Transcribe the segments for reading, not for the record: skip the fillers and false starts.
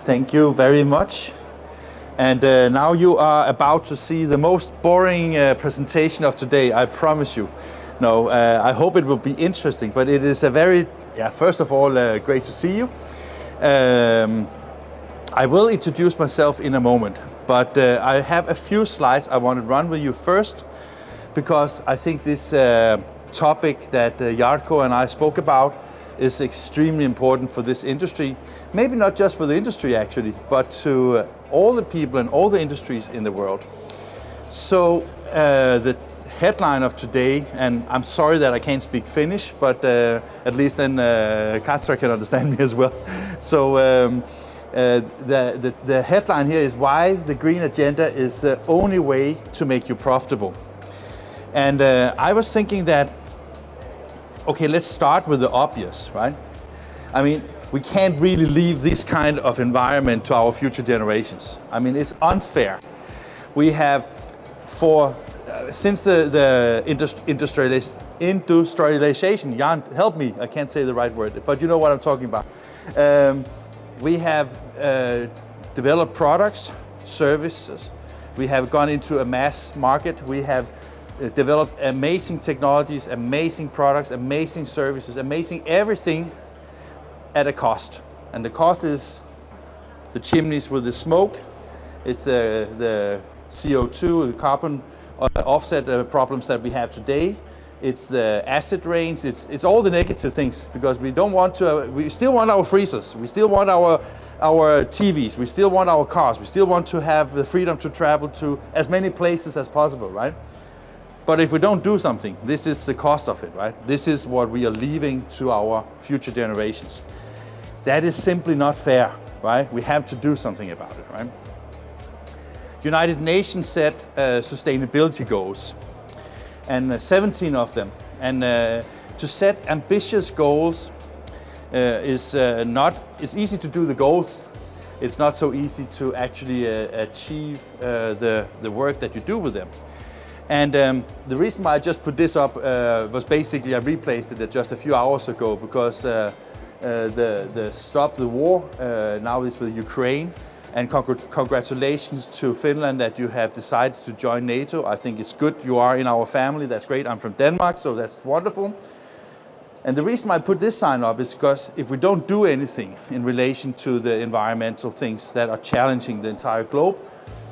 Thank you very much. And now you are about to see the most boring presentation of today, I promise you. No, I hope it will be interesting, but it is a very, first of all, great to see you. I will introduce myself in a moment, but I have a few slides I want to run with you first, because I think this topic that Jarkko and I spoke about is extremely important for this industry. Maybe not just for the industry actually, but to all the people and all the industries in the world. So the headline of today, and I'm sorry that I can't speak Finnish, but at least then Katra can understand me as well. So the headline here is why the green agenda is the only way to make you profitable. And I was thinking that, okay, let's start with the obvious, right? I mean, we can't really leave this kind of environment to our future generations. I mean, it's unfair. We have, since the industrialization, Jan, help me, I can't say the right word, but you know what I'm talking about. We have developed products, services, we have gone into a mass market, we have developed amazing technologies, amazing products, amazing services, amazing everything at a cost. And the cost is the chimneys with the smoke, it's the CO2, the carbon offset problems that we have today, it's the acid rains, it's all the negative things, because we don't want to, we still want our freezers, we still want our TVs, we still want our cars, we still want to have the freedom to travel to as many places as possible, right? But if we don't do something, this is the cost of it, right? This is what we are leaving to our future generations. That is simply not fair, right? We have to do something about it, right? United Nations set sustainability goals, and 17 of them. And to set ambitious goals it's easy to do the goals. It's not so easy to actually achieve the work that you do with them. And the reason why I just put this up was basically I replaced it just a few hours ago, because the Stop the War now is with Ukraine, and congratulations to Finland that you have decided to join NATO. I think it's good you are in our family, that's great. I'm from Denmark, so that's wonderful. And the reason I put this sign up is because if we don't do anything in relation to the environmental things that are challenging the entire globe,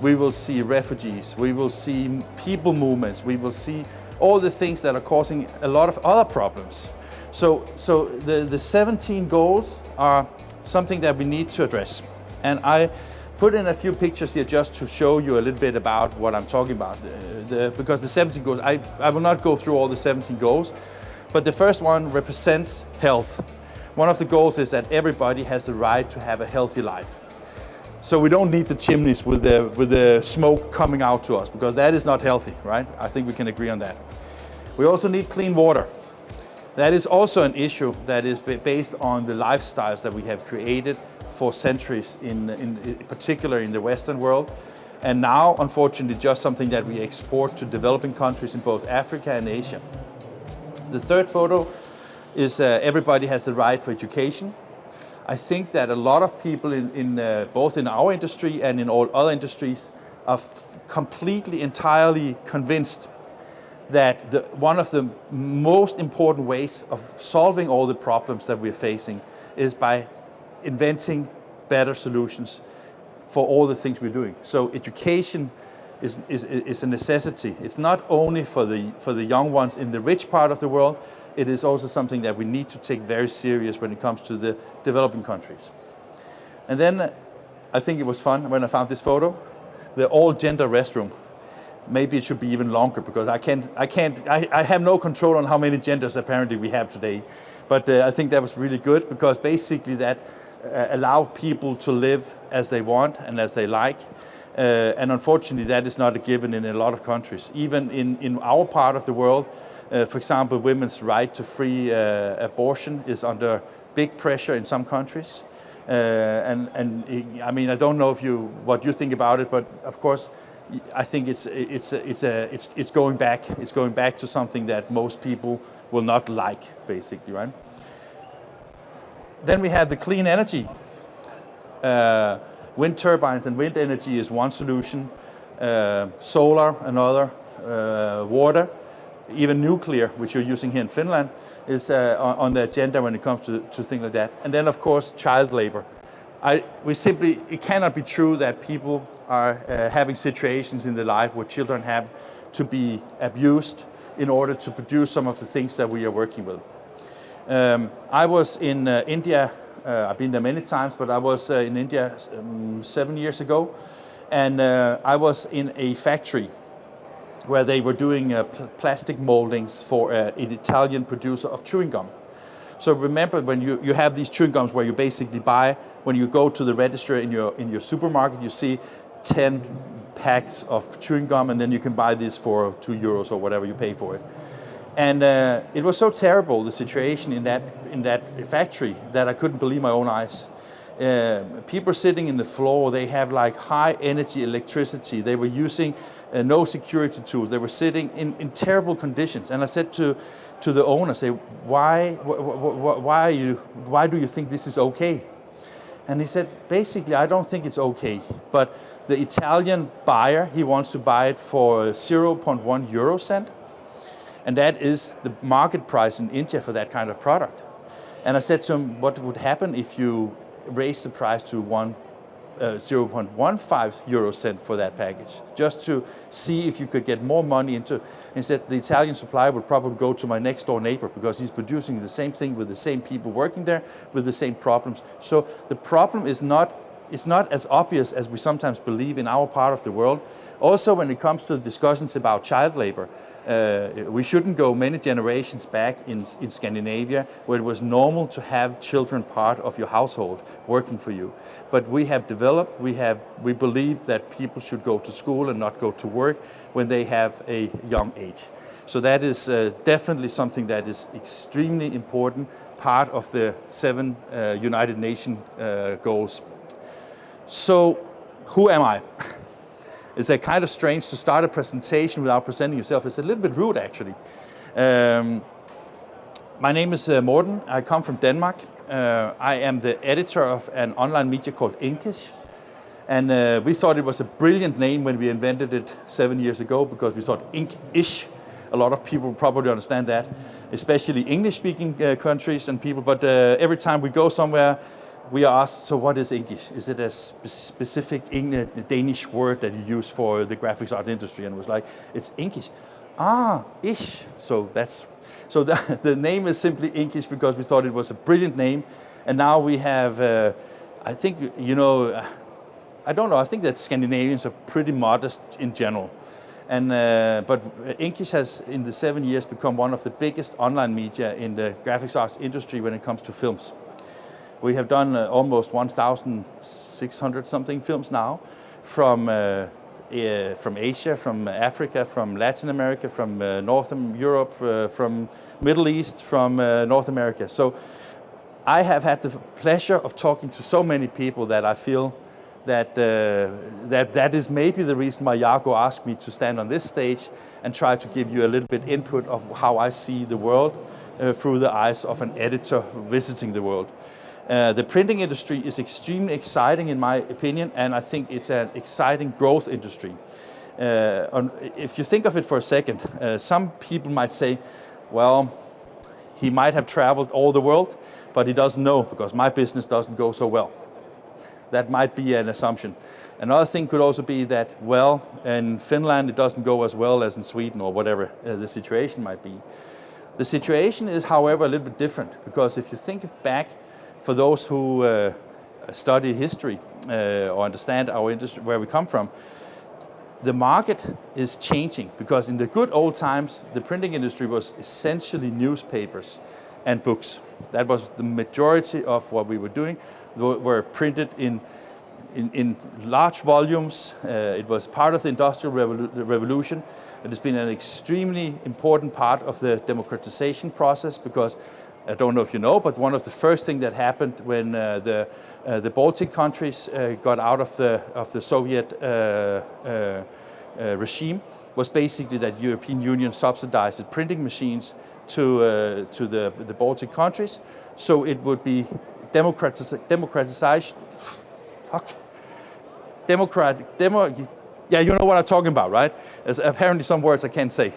we will see refugees, we will see people movements, we will see all the things that are causing a lot of other problems. So the 17 goals are something that we need to address. And I put in a few pictures here just to show you a little bit about what I'm talking about. Because the 17 goals, I will not go through all the 17 goals, but the first one represents health. One of the goals is that everybody has the right to have a healthy life. So we don't need the chimneys with the smoke coming out to us, because that is not healthy, right? I think we can agree on that. We also need clean water. That is also an issue that is based on the lifestyles that we have created for centuries, in particular in the Western world. And now, unfortunately, just something that we export to developing countries in both Africa and Asia. The third photo is everybody has the right for education. I think that a lot of people both in our industry and in all other industries are completely, entirely convinced that one of the most important ways of solving all the problems that we're facing is by inventing better solutions for all the things we're doing. So education is a necessity. It's not only for the young ones in the rich part of the world, it is also something that we need to take very serious when it comes to the developing countries. And then I think it was fun when I found this photo, the all-gender restroom. Maybe it should be even longer, because I have no control on how many genders apparently we have today. But I think that was really good, because basically that allow people to live as they want and as they like. And unfortunately that is not a given in a lot of countries. Even in our part of the world, for example, women's right to free abortion is under big pressure in some countries. And I mean, I don't know what you think about it, but of course, I think it's going back. It's going back to something that most people will not like, basically, right? Then we have the clean energy. Wind turbines and wind energy is one solution, solar another, water, even nuclear, which you're using here in Finland, is on the agenda when it comes to things like that. And then of course child labor. It cannot be true that people are having situations in their life where children have to be abused in order to produce some of the things that we are working with. I was in India, I've been there many times, but I was in India 7 years ago, and I was in a factory where they were doing plastic moldings for an Italian producer of chewing gum. So remember, when you have these chewing gums where you basically buy, when you go to the register in your supermarket, you see 10 packs of chewing gum, and then you can buy this for €2 or whatever you pay for it. And it was so terrible, the situation in that factory, that I couldn't believe my own eyes. People sitting in the floor, they have like high energy electricity. They were using no security tools. They were sitting in terrible conditions. And I said to the owner, say, why do you think this is okay? And he said, basically, I don't think it's okay, but the Italian buyer, he wants to buy it for 0.1 euro cent. And that is the market price in India for that kind of product. And I said to him, what would happen if you raise the price to 0.15 euro cent for that package, just to see if you could get more money into. Instead, the Italian supplier would probably go to my next door neighbor because he's producing the same thing with the same people working there with the same problems. So the problem is not as obvious as we sometimes believe in our part of the world. Also, when it comes to discussions about child labor, we shouldn't go many generations back in Scandinavia where it was normal to have children part of your household working for you. But we have developed, we believe that people should go to school and not go to work when they have a young age. So that is definitely something that is extremely important part of the 7 United Nations goals. So who am I? It's kind of strange to start a presentation without presenting yourself. It's a little bit rude, actually. My name is Morten. I come from Denmark. I am the editor of an online media called INKISH. And we thought it was a brilliant name when we invented it 7 years ago, because we thought INKISH. A lot of people probably understand that, especially English-speaking countries and people. But every time we go somewhere, we are asked, so what is INKISH? Is it a specific Danish word that you use for the graphics art industry? And it was like, it's INKISH. Ish. So the name is simply INKISH because we thought it was a brilliant name. And now we have, I think, I don't know, I think that Scandinavians are pretty modest in general. And but INKISH has, in the 7 years, become one of the biggest online media in the graphics arts industry when it comes to films. We have done almost 1,600 something films now, from Asia, from Africa, from Latin America, from Northern Europe, from Middle East, from North America. So I have had the pleasure of talking to so many people that I feel that is maybe the reason why Jaco asked me to stand on this stage and try to give you a little bit input of how I see the world through the eyes of an editor visiting the world. The printing industry is extremely exciting in my opinion, and I think it's an exciting growth industry. If you think of it for a second, some people might say, well, he might have traveled all the world, but he doesn't know because my business doesn't go so well. That might be an assumption. Another thing could also be that, well, in Finland it doesn't go as well as in Sweden or whatever the situation might be. The situation is, however, a little bit different, because if you think back, for those who study history or understand our industry, where we come from, the market is changing, because in the good old times, the printing industry was essentially newspapers and books. That was the majority of what we were doing. Were printed in large volumes. It was part of the Industrial Revolution. It has been an extremely important part of the democratization process, because I don't know if you know, but one of the first things that happened when the Baltic countries got out of the Soviet regime was basically that European Union subsidized the printing machines to the Baltic countries, so it would be democratization Yeah, you know what I'm talking about, right? There's apparently some words I can't say.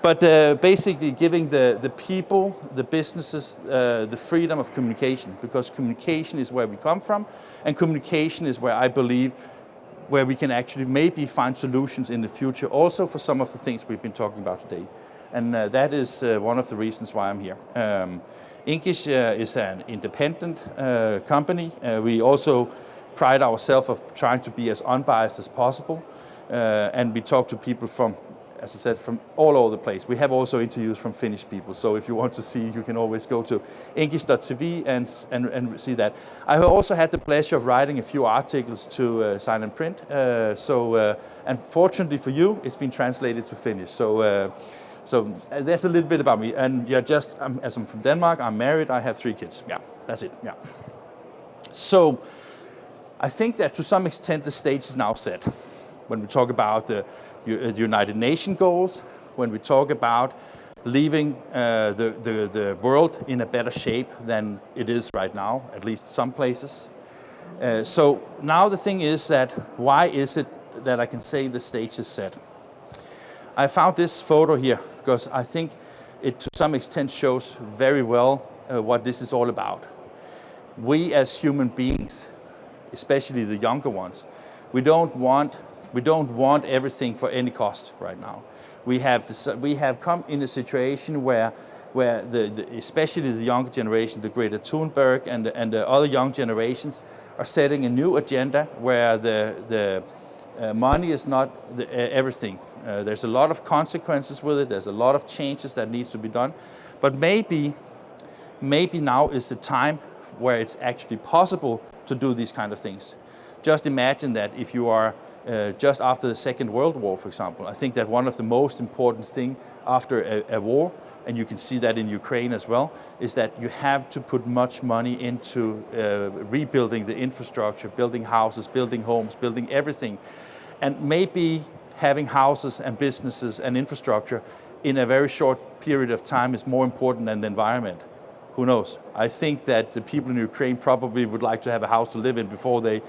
But basically giving the people, the businesses, the freedom of communication, because communication is where we come from, and communication is where I believe where we can actually maybe find solutions in the future also for some of the things we've been talking about today. And that is one of the reasons why I'm here. INKISH is an independent company. We also pride ourselves of trying to be as unbiased as possible. And we talk to people from, as I said, from all over the place. We have also interviews from Finnish people. So if you want to see, you can always go to inkish.tv and see that. I have also had the pleasure of writing a few articles to Sign and Print. And fortunately for you, it's been translated to Finnish. So that's a little bit about me. And yeah, as I'm from Denmark, I'm married, I have 3 kids. Yeah, that's it, yeah. So I think that to some extent the stage is now set. When we talk about the United Nations goals, when we talk about leaving the world in a better shape than it is right now, at least some places. So now the thing is that, why is it that I can say the stage is set? I found this photo here because I think it to some extent shows very well what this is all about. We as human beings, especially the younger ones, we don't want everything for any cost right now. We have come in a situation where especially the younger generation, the Greta Thunberg and the other young generations, are setting a new agenda where the money is not everything. There's a lot of consequences with it. There's a lot of changes that needs to be done. But maybe now is the time where it's actually possible to do these kind of things. Just imagine that if you are just after the Second World War, for example, I think that one of the most important things after a war, and you can see that in Ukraine as well, is that you have to put much money into rebuilding the infrastructure, building houses, building homes, building everything. And maybe having houses and businesses and infrastructure in a very short period of time is more important than the environment. Who knows? I think that the people in Ukraine probably would like to have a house to live in before they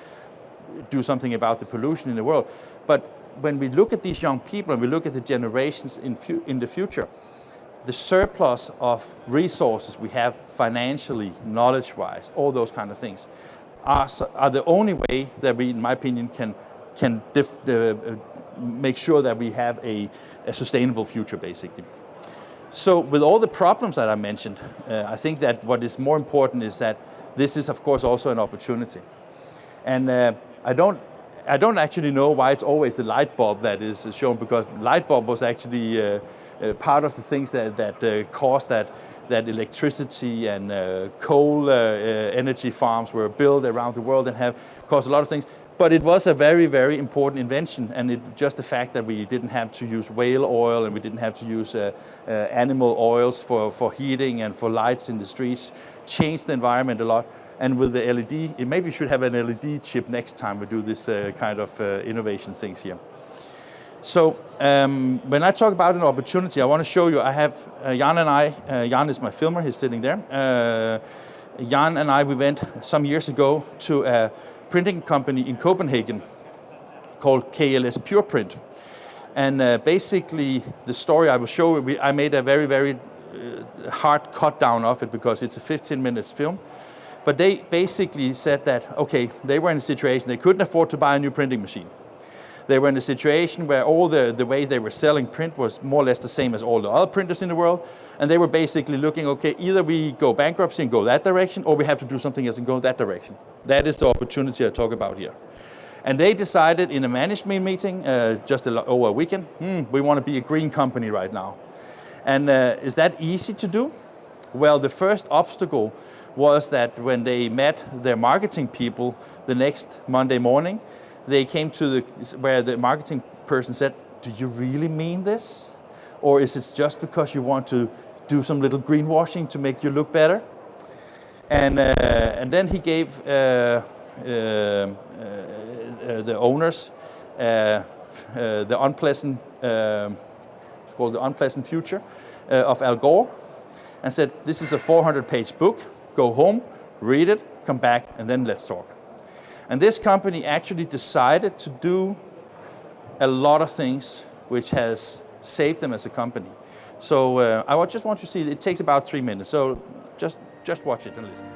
do something about the pollution in the world. But when we look at these young people and we look at the generations in the future, the surplus of resources we have financially, knowledge-wise, all those kind of things, are the only way that we, in my opinion, can make sure that we have a sustainable future, basically. So with all the problems that I mentioned, I think that what is more important is that this is, of course, also an opportunity. And I don't actually know why it's always the light bulb that is shown, because light bulb was actually part of the things that caused that electricity and coal energy farms were built around the world and have caused a lot of things. But it was a very, very important invention, and just the fact that we didn't have to use whale oil and we didn't have to use animal oils for heating and for lights in the streets changed the environment a lot. And with the LED, maybe we should have an LED chip next time we do this kind of innovation things here. So when I talk about an opportunity, I want to show you, I have Jan and I, Jan is my filmer, he's sitting there. Jan and I, we went some years ago to a printing company in Copenhagen called KLS Pure Print. And basically the story I will show you, I made a very, very hard cut down of it because it's a 15 minutes film. But they basically said that, okay, they were in a situation, they couldn't afford to buy a new printing machine. They were in a situation where all the way they were selling print was more or less the same as all the other printers in the world. And they were basically looking, okay, either we go bankruptcy and go that direction, or we have to do something else and go that direction. That is the opportunity I talk about here. And they decided in a management meeting just over a weekend, we want to be a green company right now. And is that easy to do? Well, the first obstacle was that when they met their marketing people the next Monday morning, they came to where the marketing person said, do you really mean this? Or is it just because you want to do some little greenwashing to make you look better? And then he gave the owners the unpleasant, it's called the unpleasant future of Al Gore, and said, this is a 400-page book, go home, read it, come back, and then let's talk. And this company actually decided to do a lot of things which has saved them as a company. So I just want you to see, it takes about 3 minutes, so just watch it and listen.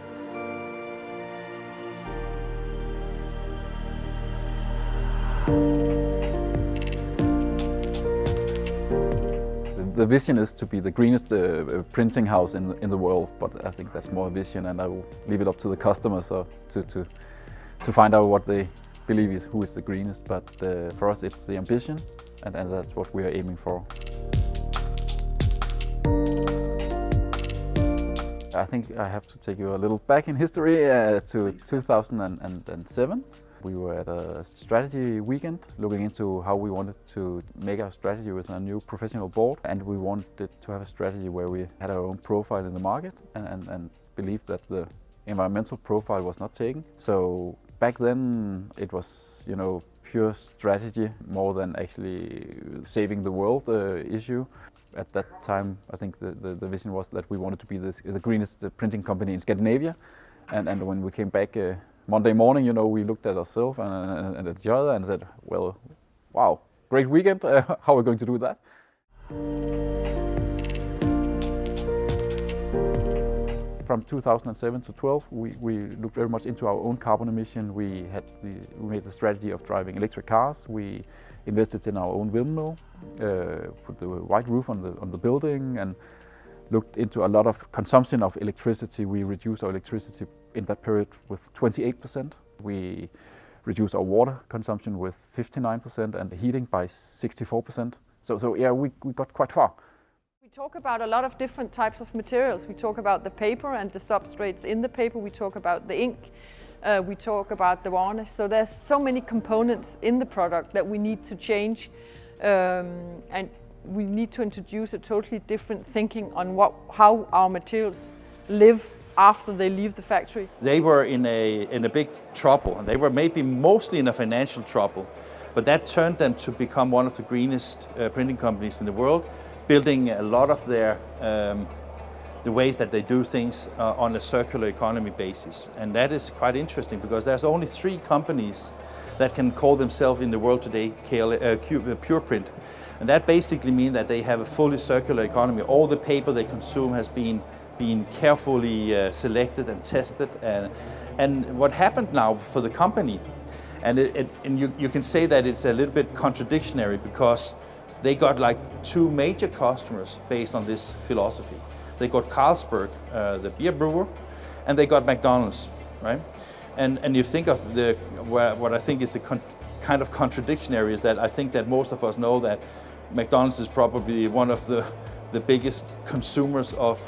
The vision is to be the greenest printing house in the world, but I think that's more a vision, and I will leave it up to the customers to find out what they believe is who is the greenest. But for us, it's the ambition, and that's what we are aiming for. I think I have to take you a little back in history to 2007. We were at a strategy weekend looking into how we wanted to make our strategy with a new professional board, and we wanted to have a strategy where we had our own profile in the market and believed that the environmental profile was not taken. So back then it was, you know, pure strategy more than actually saving the world issue. At that time, I think the vision was that we wanted to be the greenest printing company in Scandinavia, and when we came back Monday morning, you know, we looked at ourselves and at each other and said, well, wow, great weekend, how are we going to do that? From 2007 to 12, we looked very much into our own carbon emission. We made the strategy of driving electric cars. We invested in our own windmill, put the white roof on the building, and looked into a lot of consumption of electricity. We reduced our electricity in that period with 28%. We reduced our water consumption with 59% and the heating by 64%. So yeah, we got quite far. We talk about a lot of different types of materials. We talk about the paper and the substrates in the paper. We talk about the ink. We talk about the varnish. So there's so many components in the product that we need to change, and we need to introduce a totally different thinking on how our materials live after they leave the factory. They were in a big trouble, and they were maybe mostly in a financial trouble, but that turned them to become one of the greenest printing companies in the world, building a lot of their the ways that they do things on a circular economy basis. And that is quite interesting because there's only 3 companies that can call themselves in the world today pure print. And that basically means that they have a fully circular economy. All the paper they consume has been carefully selected and tested. And what happened now for the company, and you can say that it's a little bit contradictory because they got like 2 major customers based on this philosophy. They got Carlsberg, the beer brewer, and they got McDonald's, right? And you think of what I think is a kind of contradictory is that I think that most of us know that McDonald's is probably one of the biggest consumers of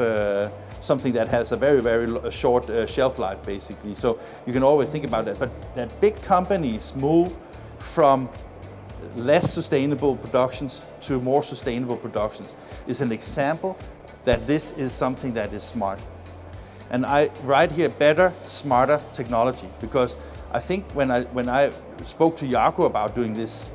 something that has a very, very short shelf life, basically. So you can always think about that. But that big companies move from less sustainable productions to more sustainable productions is an example that this is something that is smart. And I write here better, smarter technology, because I think when I spoke to Jaakko about doing this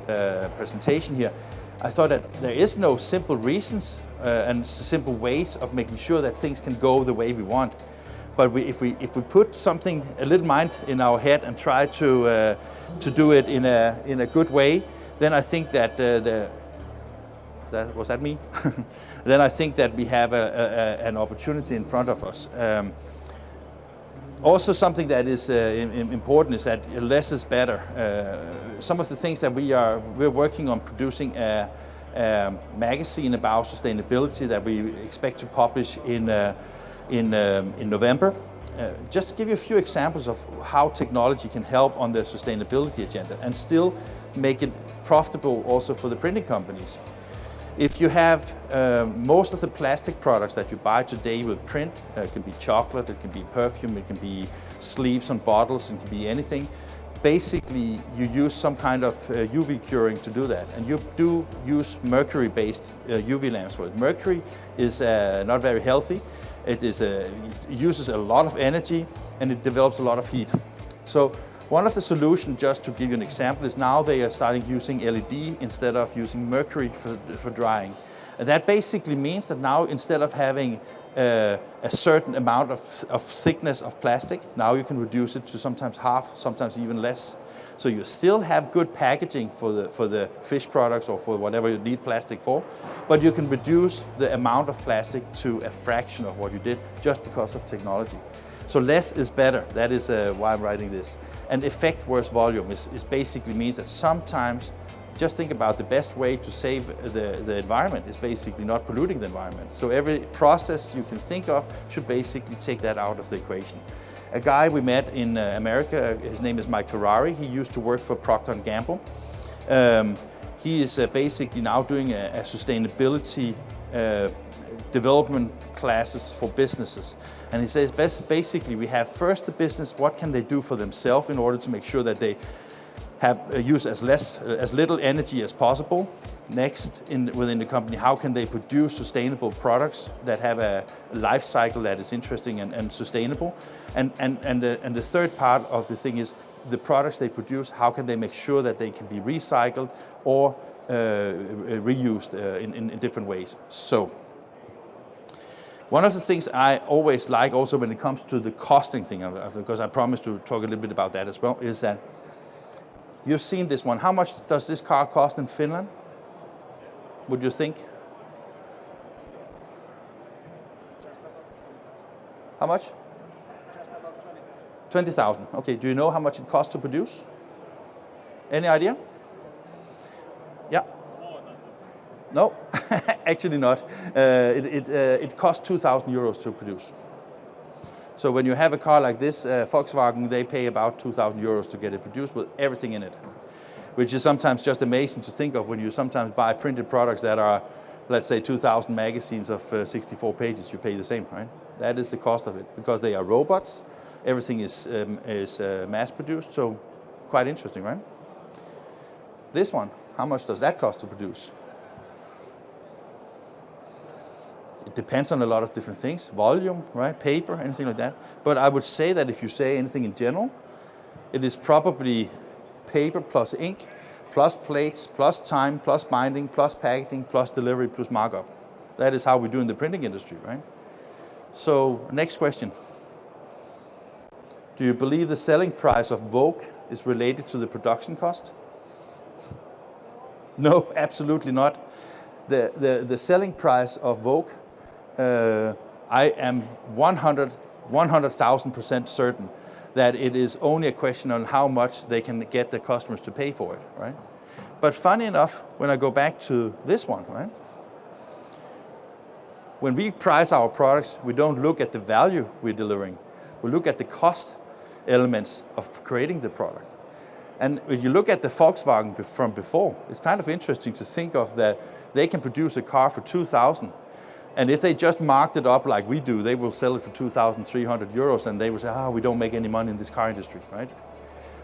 presentation here, I thought that there is no simple reasons and simple ways of making sure that things can go the way we want. But if we put something, a little mind in our head and try to do it in a good way, then I think that was that me? Then I think that we have an opportunity in front of us. Also, something that is important is that less is better. Some of the things that we're working on producing a magazine about sustainability that we expect to publish in November. Just to give you a few examples of how technology can help on the sustainability agenda and still make it profitable also for the printing companies. If you have most of the plastic products that you buy today with print, it can be chocolate, it can be perfume, it can be sleeves on bottles, it can be anything. Basically, you use some kind of UV curing to do that, and you do use mercury-based UV lamps for it. Mercury is not very healthy. It uses a lot of energy and it develops a lot of heat. So one of the solutions, just to give you an example, is now they are starting using LED instead of using mercury for drying. And that basically means that now instead of having a certain amount of thickness of plastic. Now you can reduce it to sometimes half, sometimes even less. So you still have good packaging for the fish products or for whatever you need plastic for, but you can reduce the amount of plastic to a fraction of what you did just because of technology. So less is better. That is why I'm writing this. And effect versus volume is basically means that sometimes just think about the best way to save the environment is basically not polluting the environment. So every process you can think of should basically take that out of the equation. A guy we met in America, his name is Mike Ferrari. He used to work for Procter & Gamble. He is basically now doing a sustainability development classes for businesses. And he says basically we have first the business, what can they do for themselves in order to make sure that they have use as little energy as possible. Next, within the company, how can they produce sustainable products that have a life cycle that is interesting and sustainable? And the third part of the thing is the products they produce, how can they make sure that they can be recycled or reused in different ways. So, one of the things I always like also when it comes to the costing thing, because I promised to talk a little bit about that as well, is that you've seen this one. How much does this car cost in Finland? Would you think? How much? Just about 20,000. Okay, do you know how much it costs to produce? Any idea? Yeah. No, actually not. It costs 2,000 euros to produce. So when you have a car like this, Volkswagen, they pay about 2,000 euros to get it produced with everything in it, which is sometimes just amazing to think of when you sometimes buy printed products that are, let's say, 2,000 magazines of 64 pages, you pay the same, right? That is the cost of it, because they are robots, everything is mass produced, so quite interesting, right? This one, how much does that cost to produce? It depends on a lot of different things, volume, right, paper, anything like that. But I would say that if you say anything in general, it is probably paper plus ink, plus plates, plus time, plus binding, plus packaging, plus delivery, plus markup. That is how we do in the printing industry, right? So, next question. Do you believe the selling price of Vogue is related to the production cost? No, absolutely not. The selling price of Vogue, I am 100,000% certain that it is only a question on how much they can get the customers to pay for it, right? But funny enough, when I go back to this one, right? When we price our products, we don't look at the value we're delivering. We look at the cost elements of creating the product. And when you look at the Volkswagen from before, it's kind of interesting to think of that they can produce a car for 2,000. And if they just marked it up like we do, they will sell it for 2,300 euros and they will say, we don't make any money in this car industry, right?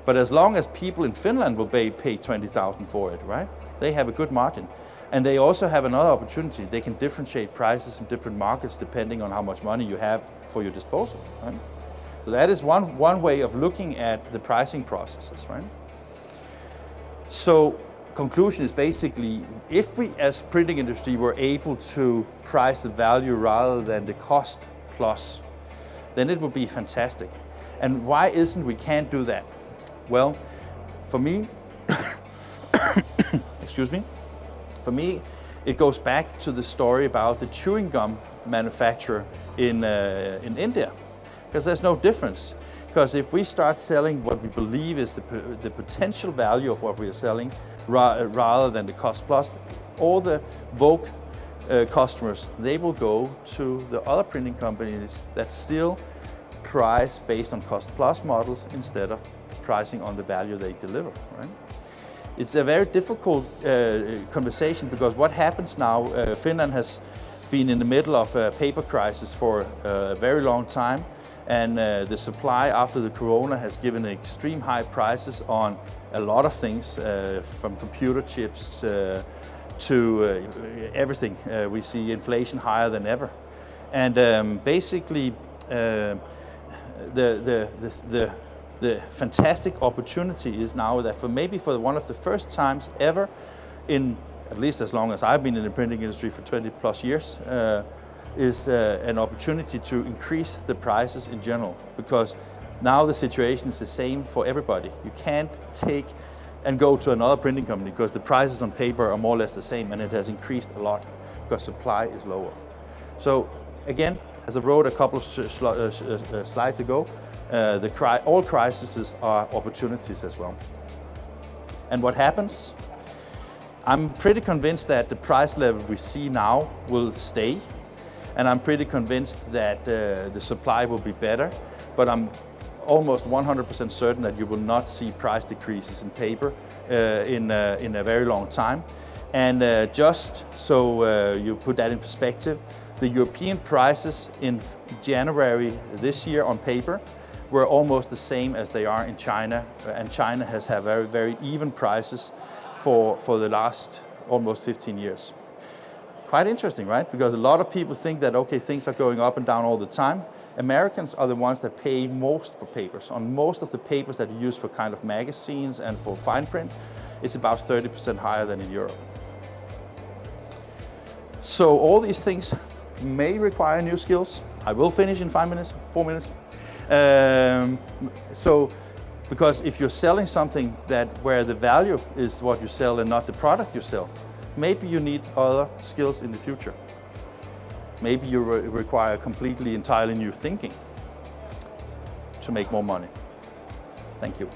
But as long as people in Finland will pay 20,000 for it, right? They have a good margin. And they also have another opportunity. They can differentiate prices in different markets depending on how much money you have for your disposal, right? So that is one way of looking at the pricing processes, right? So conclusion is basically, if we as printing industry were able to price the value rather than the cost plus, then it would be fantastic. And why isn't we can't do that? Well, for me, excuse me, for me, it goes back to the story about the chewing gum manufacturer in India, because there's no difference. Because if we start selling what we believe is the potential value of what we are selling, rather than the cost plus, all the Vogue customers, they will go to the other printing companies that still price based on cost plus models instead of pricing on the value they deliver, right? It's a very difficult conversation, because what happens now, Finland has been in the middle of a paper crisis for a very long time, and the supply after the corona has given extreme high prices on a lot of things, from computer chips to everything. We see inflation higher than ever. And basically, the fantastic opportunity is now that for one of the first times ever in, at least as long as I've been in the printing industry for 20 plus years, is an opportunity to increase the prices in general, because now the situation is the same for everybody. You can't take and go to another printing company because the prices on paper are more or less the same, and it has increased a lot because supply is lower. So again, as I wrote a couple of slides ago, all crises are opportunities as well. And what happens? I'm pretty convinced that the price level we see now will stay, and I'm pretty convinced that the supply will be better, but I'm almost 100% certain that you will not see price decreases in paper in a very long time. And just so you put that in perspective, the European prices in January this year on paper were almost the same as they are in China, and China has had very, very even prices for the last almost 15 years. Quite interesting, right? Because a lot of people think that, okay, things are going up and down all the time. Americans are the ones that pay most for papers. On most of the papers that you use for kind of magazines and for fine print, it's about 30% higher than in Europe. So all these things may require new skills. I will finish in 4 minutes. Because if you're selling something where the value is what you sell and not the product you sell, maybe you need other skills in the future. Maybe you require completely entirely new thinking to make more money. Thank you.